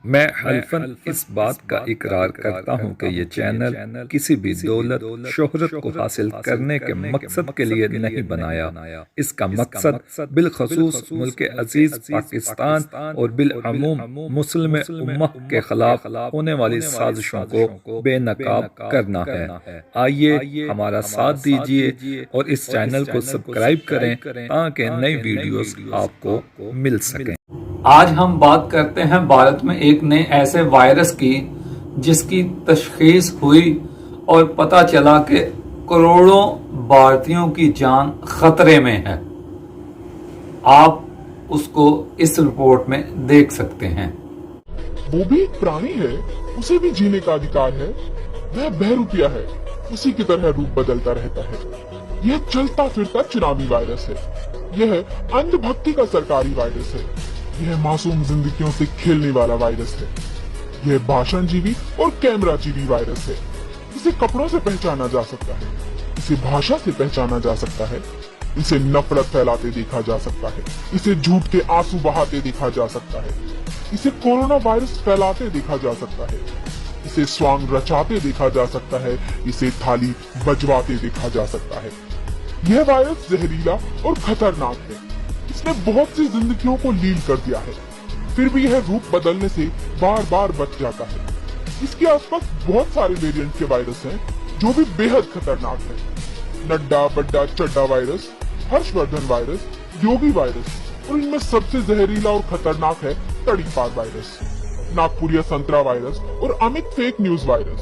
میں حلفاً اس بات کا اقرار کرتا ہوں کہ یہ چینل کسی بھی دولت شہرت کو حاصل کرنے کے مقصد کے لیے نہیں بنایا۔ اس کا مقصد بالخصوص ملک عزیز پاکستان اور بالعموم مسلم امہ کے خلاف ہونے والی سازشوں کو بے نقاب کرنا ہے۔ آئیے ہمارا ساتھ دیجیے اور اس چینل کو سبسکرائب کریں تاکہ نئی ویڈیوز آپ کو مل سکیں۔ آج ہم بات کرتے ہیں بھارت میں ایک نئے ایسے وائرس کی جس کی تشخیص ہوئی اور پتہ چلا کہ کروڑوں بھارتیوں کی جان خطرے میں ہے۔ آپ اس کو اس رپورٹ میں دیکھ سکتے ہیں۔ وہ بھی ایک پرانی ہے، اسے بھی جینے کا ادھیکار ہے۔ وہ بہروپیہ ہے، اسی کی طرح روپ بدلتا رہتا ہے۔ یہ چلتا پھرتا چناوی وائرس ہے۔ یہ اندھ بھکتی کا سرکاری وائرس ہے۔ یہ معصوم زندگیوں سے کھیلنے والا وائرس ہے۔ یہ بھاشن جیوی اور کیمرہ جیوی وائرس ہے۔ اسے کپڑوں سے پہچانا جا سکتا ہے، اسے بھاشا سے پہچانا جا سکتا ہے، اسے نفرت پھیلاتے دیکھا جا سکتا ہے، اسے جھوٹ کے آنسو بہاتے دیکھا جا سکتا ہے، اسے کورونا وائرس پھیلاتے دیکھا جا سکتا ہے، اسے سوانگ رچاتے دیکھا جا سکتا ہے، اسے تھالی بجواتے دیکھا جا سکتا ہے۔ یہ وائرس زہریلا اور خطرناک ہے۔ اس نے بہت سی زندگیوں کو لیل کر دیا ہے، پھر بھی یہ روپ بدلنے سے بار بار بچ جاتا ہے۔ اس کے آس پاس بہت سارے ویریئنٹ کے وائرس ہیں جو بھی بے حد خطرناک ہیں۔ Nadda Badda Chadha virus, Harsh Vardhan virus, Yogi virus, اور ان میں سب سے زہریلا اور خطرناک ہے تڑیپار وائرس، ناگپوریا سنترا وائرس اور امت فیک نیوز وائرس۔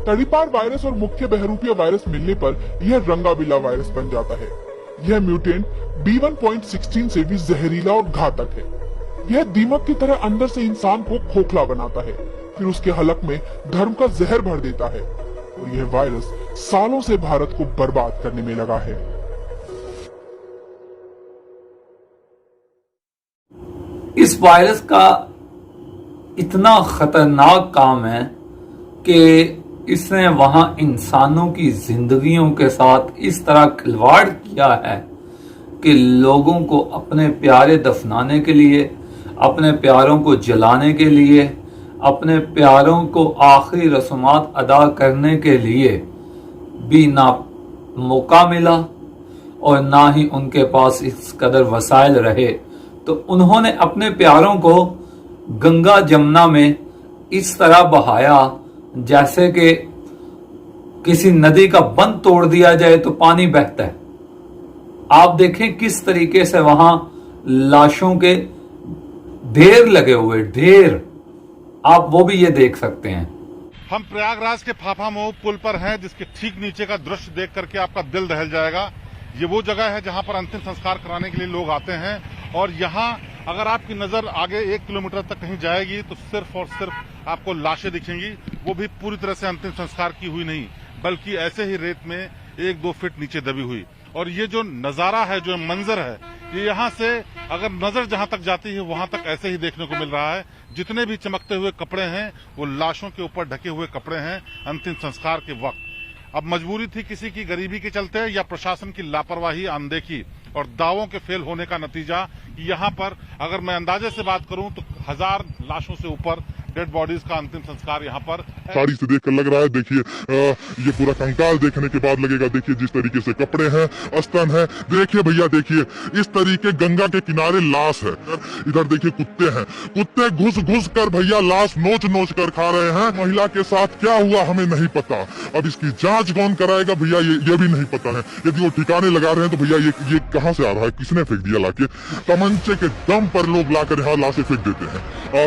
تڑیپار وائرس اور مکھیہ بہروپیہ وائرس ملنے پر یہ رنگا بلا وائرس بن جاتا ہے۔ یہ میوٹینٹ B1.16 سے بھی زہریلا اور گھاتک ہے۔ یہ دیمک کی طرح اندر سے انسان کو کھوکھلا بناتا ہے، پھر اس کے حلق میں دھرم کا زہر بھر دیتا ہے، اور یہ وائرس سالوں سے بھارت کو برباد کرنے میں لگا ہے۔ اس وائرس کا اتنا خطرناک کام ہے کہ اس نے وہاں انسانوں کی زندگیوں کے ساتھ اس طرح کھلواڑ کیا ہے کہ لوگوں کو اپنے پیارے دفنانے کے لیے، اپنے پیاروں کو جلانے کے لیے، اپنے پیاروں کو آخری رسومات ادا کرنے کے لیے بھی نہ موقع ملا اور نہ ہی ان کے پاس اس قدر وسائل رہے، تو انہوں نے اپنے پیاروں کو گنگا جمنا میں اس طرح بہایا جیسے کہ کسی ندی کا بند توڑ دیا جائے تو پانی بہتا ہے۔ آپ دیکھیں کس طریقے سے وہاں لاشوں کے ڈھیر لگے ہوئے، ڈھیر، آپ وہ بھی یہ دیکھ سکتے ہیں۔ ہم پریاگ راج کے پھاپھا مئو پل پر ہیں، جس کے ٹھیک نیچے کا درش دیکھ کر کے آپ کا دل دہل جائے گا۔ یہ وہ جگہ ہے جہاں پر انتم سنسکار کرانے کے لیے لوگ آتے ہیں، اور یہاں اگر آپ کی نظر آگے 1 کلومیٹر تک کہیں جائے گی تو صرف اور صرف آپ کو لاشیں دکھیں گی، وہ بھی پوری طرح سے انتم سنسکار کی ہوئی نہیں، بلکہ ایسے ہی ریت میں 1-2 فٹ نیچے دبی ہوئی۔ اور یہ جو نظارہ ہے، جو منظر ہے، یہ یہاں سے اگر نظر جہاں تک جاتی ہے وہاں تک ایسے ہی دیکھنے کو مل رہا ہے۔ جتنے بھی چمکتے ہوئے کپڑے ہیں وہ لاشوں کے اوپر ڈھکے ہوئے کپڑے ہیں انتم سنسکار کے وقت۔ اب مجبوری تھی کسی کی غریبی کے چلتے یا پرشاسن کی لاپرواہی، اندیکھی اور دعووں کے فیل ہونے کا نتیجہ کہ یہاں پر اگر میں اندازے سے بات کروں تو 1000 لاشوں سے اوپر ڈیڈ باڈیز کا انتم سنسکار یہاں پر ساڑی سے دیکھ کر لگ رہا ہے۔ دیکھیے یہ پورا کنکال دیکھنے کے بعد لگے گا، دیکھیے جس طریقے سے کپڑے ہیں، استن ہے، دیکھیے بھیا، دیکھیے اس طریقے گنگا کے کنارے لاش ہے۔ ادھر دیکھیے کتے ہیں، کتے گھس گھس کر بھیا لاش نوچ نوچ کر کھا رہے ہیں۔ مہیلا کے ساتھ کیا ہوا ہمیں نہیں پتا، اب اس کی جانچ کون کرائے گا بھیا یہ بھی نہیں پتا ہے۔ یدی وہ ٹھکانے لگا رہے ہیں تو بھیا یہ کہاں سے آ رہا ہے، کس نے پھینک دیا لا کے؟ تمنچے کے دم پر لوگ لا کر یہاں لاشیں پھینک دیتے ہیں۔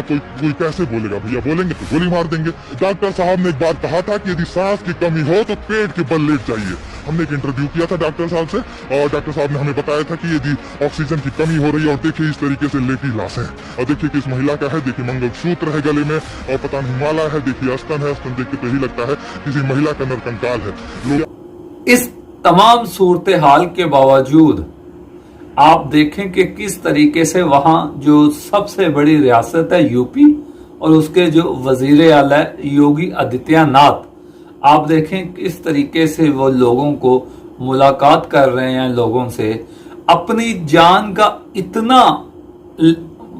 کوئی کیسے بولے گا بھیا؟ بولیں گے تو گولی مار دیں گے۔ ڈاکٹر صاحب نے ایک بار کہا تھا کہ یدی سانس کی کمی ہو تو پیٹ کے بل لیٹ جائیے۔ ہم نے ایک انٹرویو کیا تھا ڈاکٹر صاحب سے، اور ڈاکٹر صاحب نے ہمیں بتایا تھا کہ یدی آکسیجن کی کمی ہو رہی ہے، اور دیکھیے اس طریقے سے لیٹی لاشیں، اور دیکھیے کس مہیلا کا ہے، دیکھیے منگل سوتر ہے گلے میں، اور پتہ نہیں مالا ہے، دیکھیے استن ہے، استن دیکھ کے تو یہی لگتا ہے کسی مہیلا کا نرکنکال ہے۔ اس تمام صورتحال کے باوجود آپ دیکھیں کہ کس طریقے سے وہاں جو سب سے بڑی ریاست ہے یوپی، اور اس کے جو وزیر اعلیٰ یوگی آدتیہ ناتھ، آپ دیکھیں کس طریقے سے وہ لوگوں کو ملاقات کر رہے ہیں، لوگوں سے اپنی جان کا اتنا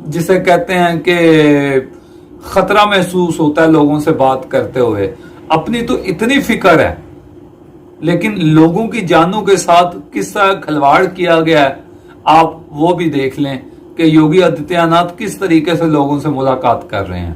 جسے کہتے ہیں کہ خطرہ محسوس ہوتا ہے لوگوں سے بات کرتے ہوئے. اپنی تو اتنی فکر ہے لیکن لوگوں کی جانوں کے ساتھ کس طرح کھلواڑ کیا گیا ہے. آپ وہ بھی دیکھ لیں کہ یوگی آدتیہ ناتھ کس طریقے سے لوگوں سے ملاقات کر رہے ہیں.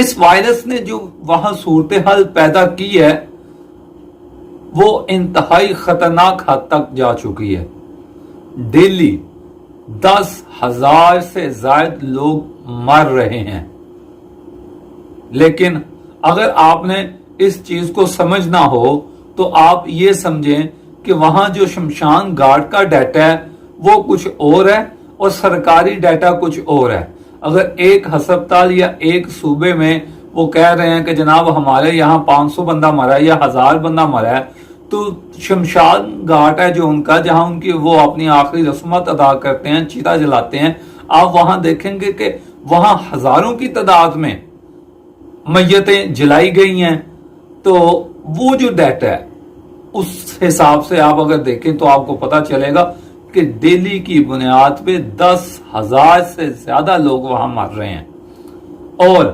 اس وائرس نے جو وہاں صورتحال پیدا کی ہے وہ انتہائی خطرناک حد تک جا چکی ہے. ڈیلی 10,000 سے زائد لوگ مر رہے ہیں. لیکن اگر آپ نے اس چیز کو سمجھنا ہو تو آپ یہ سمجھیں کہ وہاں جو شمشان گھاٹ کا ڈیٹا ہے وہ کچھ اور ہے اور سرکاری ڈیٹا کچھ اور ہے. اگر ایک ہسپتال یا ایک صوبے میں وہ کہہ رہے ہیں کہ جناب ہمارے یہاں 500 بندہ مرا ہے یا 1000 بندہ مرا ہے تو شمشان گھاٹ ہے جو ان کا جہاں ان کی وہ اپنی آخری رسومات ادا کرتے ہیں, چیتا جلاتے ہیں, آپ وہاں دیکھیں گے کہ وہاں ہزاروں کی تعداد میں میتیں جلائی گئی ہیں. تو وہ جو ڈیٹا ہے اس حساب سے آپ اگر دیکھیں تو آپ کو پتا چلے گا کہ ڈیلی کی بنیاد پہ 10,000 سے زیادہ لوگ وہاں مر رہے ہیں. اور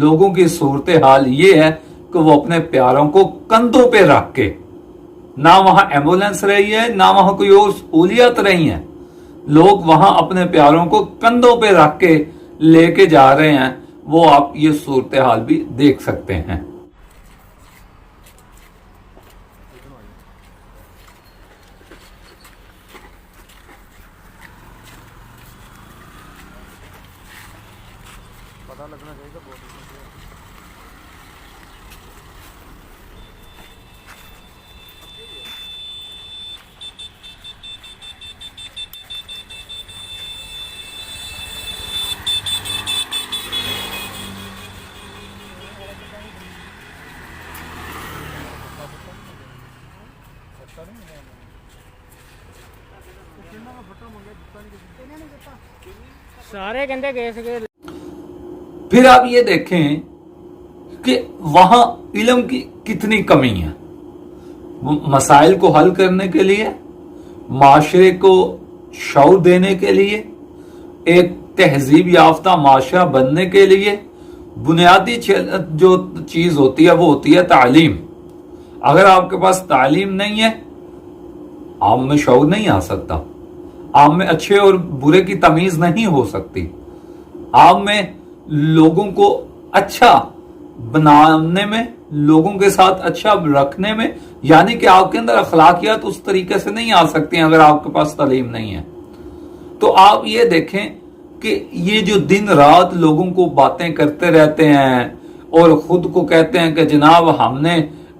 لوگوں کی صورتحال یہ ہے کہ وہ اپنے پیاروں کو کندھوں پہ رکھ کے, نہ وہاں ایمبولینس رہی ہے نہ وہاں کوئی اور سہولیات رہی ہیں, لوگ وہاں اپنے پیاروں کو کندھوں پہ رکھ کے لے کے جا رہے ہیں. وہ آپ یہ صورتحال بھی دیکھ سکتے ہیں. سارے کہندے گئے سکے. پھر آپ یہ دیکھیں کہ وہاں علم کی کتنی کمی ہے. مسائل کو حل کرنے کے لیے, معاشرے کو شعور دینے کے لیے, ایک تہذیب یافتہ معاشرہ بننے کے لیے بنیادی جو چیز ہوتی ہے وہ ہوتی ہے تعلیم. اگر آپ کے پاس تعلیم نہیں ہے آپ میں شعور نہیں آ سکتا, آپ میں اچھے اور برے کی تمیز نہیں ہو سکتی, آپ میں لوگوں کو اچھا بنانے میں, لوگوں کے ساتھ اچھا رکھنے میں, یعنی کہ آپ کے اندر اخلاقیات اس طریقے سے نہیں آ سکتی ہیں اگر آپ کے پاس تعلیم نہیں ہے. تو آپ یہ دیکھیں کہ یہ جو دن رات لوگوں کو باتیں کرتے رہتے ہیں اور خود کو کہتے ہیں کہ جناب ہم نے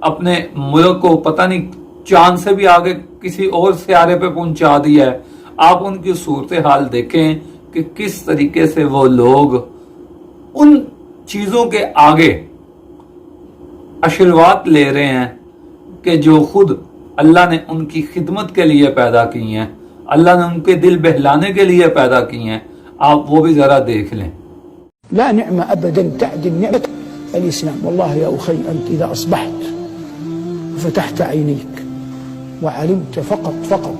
اپنے ملک کو پتہ نہیں چاند سے بھی آگے کسی اور سیارے پہ پہنچا دیا ہے, آپ ان کی صورتحال دیکھیں کہ کس طریقے سے وہ لوگ ان چیزوں کے آگے آشرواد لے رہے ہیں کہ جو خود اللہ نے ان کی خدمت کے لیے پیدا کی ہیں, اللہ نے ان کے دل بہلانے کے لیے پیدا کی ہیں. آپ وہ بھی ذرا دیکھ لیں. لا نعمة أبدا تعدل نعمة الإسلام. والله يا أخي أنت إذا أصبحت وفتحت عينيك وعلمت فقط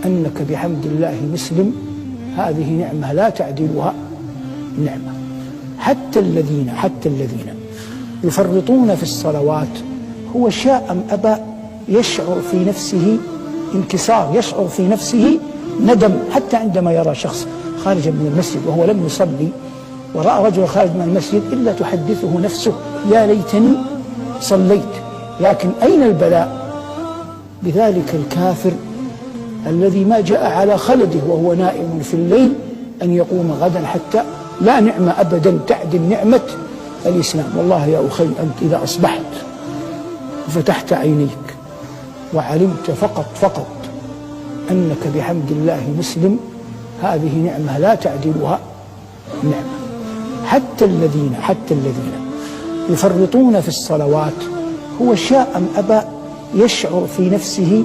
أنك بحمد الله مسلم, هذه نعمة لا تعدلها نعمة. حتى الذين يفرطون في الصلوات هو شاء أم أبى يشعر في نفسه انكسار, يشعر في نفسه ندم, حتى عندما يرى شخص خارجا من المسجد وهو لم يصلي ورأى رجل خارج من المسجد إلا تحدثه نفسه يا ليتني صليت. لكن أين البلاء بذلك الكافر الذي ما جاء على خلده وهو نائم في الليل أن يقوم غدا حتى لا نعمة أبدا تعدل نعمة الإسلام. والله يا أخي أنت إذا أصبحت وفتحت عينيك وعلمت فقط أنك بحمد الله مسلم هذه نعمة لا تعدلها نعمة. حتى الذين يفرطون في الصلوات هو شاء أم أبى يشعر في نفسه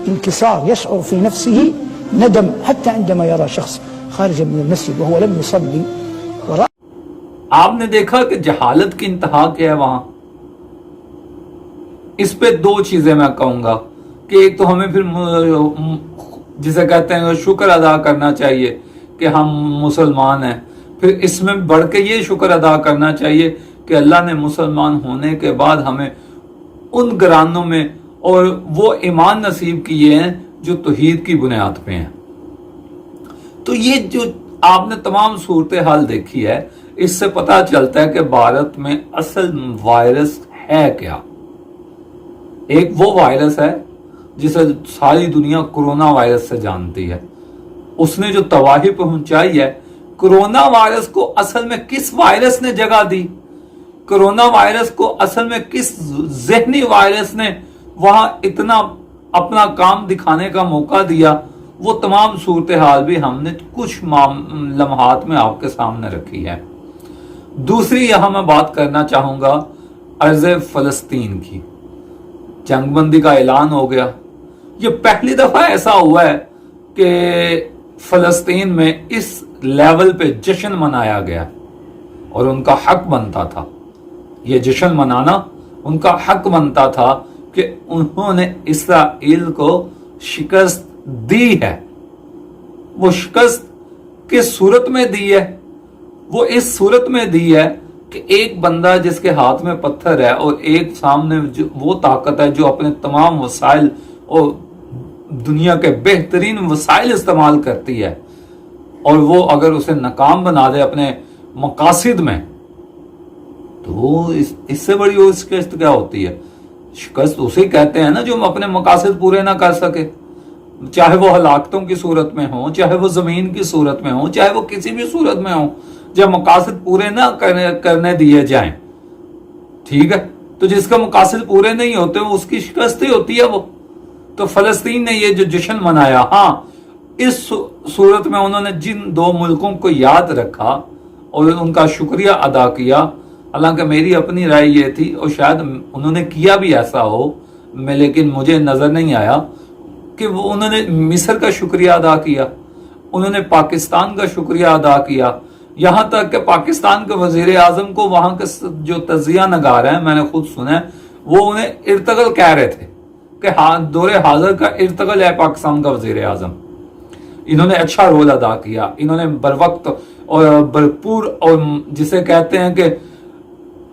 انكسار، يشعر في نفسه ندم حتى عندما يرى شخص خارجا من المسجد وهو لم يصلي ورأى. آپ نے دیکھا کہ جہالت کی انتہا کیا ہے وہاں. اس پہ دو چیزیں میں کہوں گا کہ ایک تو ہمیں پھر جسے کہتے ہیں شکر ادا کرنا چاہیے کہ ہم مسلمان ہیں، پھر اس میں بڑھ کے یہ شکر ادا کرنا چاہیے کہ اللہ نے مسلمان ہونے کے بعد ہمیں ان گرانوں میں اور وہ ایمان نصیب کیے ہیں جو توحید کی بنیاد پہ ہیں. تو یہ جو آپ نے تمام صورتحال دیکھی ہے، اس سے پتہ چلتا ہے کہ بھارت میں اصل وائرس ہے کیا. ایک وہ وائرس ہے جسے ساری دنیا کرونا وائرس سے جانتی ہے. اس نے جو تباہی پہنچائی ہے، کرونا وائرس کو اصل میں کس وائرس نے جگہ دی، کرونا وائرس کو اصل میں کس ذہنی وائرس نے وہاں اتنا اپنا کام دکھانے کا موقع دیا، وہ تمام صورتحال بھی ہم نے کچھ لمحات میں آپ کے سامنے رکھی ہے. دوسری یہاں میں بات کرنا چاہوں گا ارض فلسطین کی. جنگ بندی کا اعلان ہو گیا. یہ پہلی دفعہ ایسا ہوا ہے کہ فلسطین میں اس لیول پہ جشن منایا گیا اور ان کا حق بنتا تھا. یہ جشن منانا ان کا حق بنتا تھا کہ انہوں نے اسرائیل کو شکست دی ہے. وہ شکست کس صورت میں دی ہے؟ وہ اس صورت میں دی ہے کہ ایک بندہ جس کے ہاتھ میں پتھر ہے اور ایک سامنے وہ طاقت ہے جو اپنے تمام وسائل اور دنیا کے بہترین وسائل استعمال کرتی ہے، اور وہ اگر اسے ناکام بنا دے اپنے مقاصد میں، تو اس سے بڑی وہ شکست کیا ہوتی ہے؟ شکست اسے کہتے ہیں نا جو اپنے مقاصد پورے نہ کر سکے، چاہے وہ ہلاکتوں کی صورت میں ہوں، چاہے وہ زمین کی صورت میں ہوں، چاہے وہ کسی بھی صورت میں ہوں، جب مقاصد پورے نہ کرنے دیے جائیں. ٹھیک ہے، تو جس کا مقاصد پورے نہیں ہوتے اس کی شکست ہی ہوتی ہے وہ. تو فلسطین نے یہ جو جشن منایا، ہاں اس صورت میں انہوں نے جن دو ملکوں کو یاد رکھا اور ان کا شکریہ ادا کیا، حالانکہ میری اپنی رائے یہ تھی اور شاید انہوں نے کیا بھی ایسا ہو، لیکن مجھے نظر نہیں آیا کہ وہ انہوں نے مصر کا شکریہ ادا کیا، انہوں نے پاکستان کا شکریہ ادا کیا، یہاں تک کہ پاکستان کے وزیر اعظم کو وہاں کے جو تجزیہ نگار ہیں، میں نے خود سنا ہے، وہ انہیں ارتگل کہہ رہے تھے کہ دور حاضر کا ارتگل ہے پاکستان کا وزیر اعظم. انہوں نے اچھا رول ادا کیا، انہوں نے بروقت اور بھرپور اور جسے کہتے ہیں کہ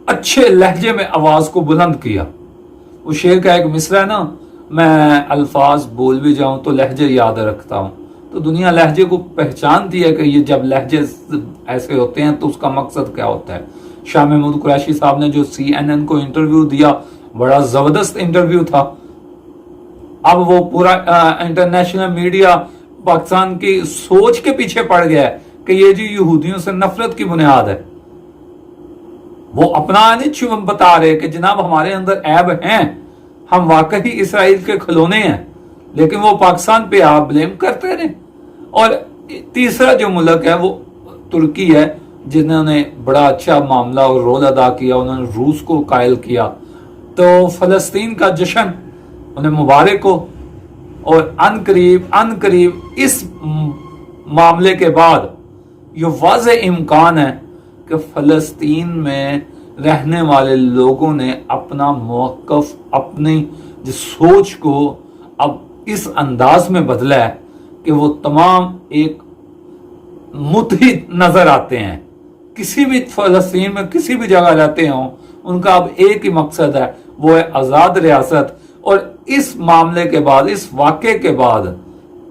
اچھے لہجے میں آواز کو بلند کیا. وہ شعر کا ایک مصرع ہے نا، میں الفاظ بول بھی جاؤں تو لہجے یاد رکھتا ہوں. تو دنیا لہجے کو پہچانتی ہے کہ یہ جب لہجے ایسے ہوتے ہیں تو اس کا مقصد کیا ہوتا ہے. شاہ محمود قریشی صاحب نے جو CNN کو انٹرویو دیا، بڑا زبردست انٹرویو تھا. اب وہ پورا انٹرنیشنل میڈیا پاکستان کی سوچ کے پیچھے پڑ گیا ہے کہ یہ جو یہودیوں سے نفرت کی بنیاد ہے. وہ اپنا نہیں بتا رہے کہ جناب ہمارے اندر عیب ہیں، ہم واقعی اسرائیل کے کھلونے ہیں، لیکن وہ پاکستان پہ آپ بلیم کرتے رہے. اور تیسرا جو ملک ہے وہ ترکی ہے، جنہوں نے بڑا اچھا معاملہ اور رول ادا کیا، انہوں نے روس کو قائل کیا. تو فلسطین کا جشن انہیں مبارک ہو. اور ان قریب اس معاملے کے بعد یہ واضح امکان ہے کہ فلسطین میں رہنے والے لوگوں نے اپنا موقف، اپنی جو سوچ کو اب اس انداز میں بدلا ہے کہ وہ تمام ایک متحد نظر آتے ہیں. کسی بھی فلسطین میں کسی بھی جگہ رہتے ہوں، ان کا اب ایک ہی مقصد ہے، وہ ہے آزاد ریاست. اور اس معاملے کے بعد، اس واقعے کے بعد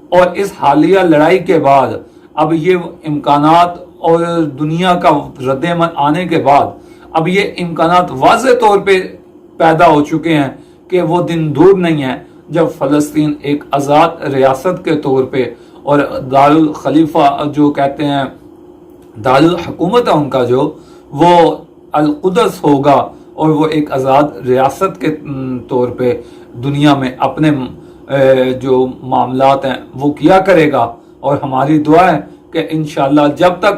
اور اس حالیہ لڑائی کے بعد اب یہ امکانات اور دنیا کا رد عمل آنے کے بعد اب یہ امکانات واضح طور پہ پیدا ہو چکے ہیں کہ وہ دن دور نہیں ہے جب فلسطین ایک آزاد ریاست کے طور پہ اور دارالخلیفہ جو کہتے ہیں دارالحکومت ہے ان کا جو، وہ القدس ہوگا اور وہ ایک آزاد ریاست کے طور پہ دنیا میں اپنے جو معاملات ہیں وہ کیا کرے گا، اور ہماری دعا ہے کہ انشاءاللہ جب تک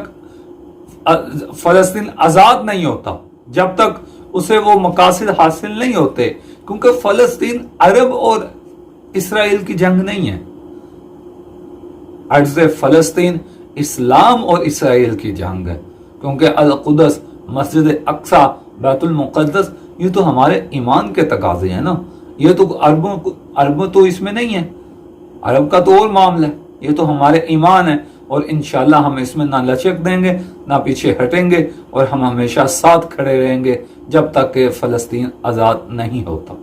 فلسطین آزاد نہیں ہوتا، جب تک اسے وہ مقاصد حاصل نہیں ہوتے، کیونکہ فلسطین عرب اور اسرائیل کی جنگ نہیں ہے، عرض فلسطین اسلام اور اسرائیل کی جنگ ہے، کیونکہ القدس، مسجد اقصی، بیت المقدس یہ تو ہمارے ایمان کے تقاضے ہیں نا، یہ تو عربوں تو اس میں نہیں ہے، عرب کا تو اور معاملہ ہے، یہ تو ہمارے ایمان ہے، اور انشاءاللہ ہم اس میں نہ لچک دیں گے نہ پیچھے ہٹیں گے، اور ہم ہمیشہ ساتھ کھڑے رہیں گے جب تک کہ فلسطین آزاد نہیں ہوتا۔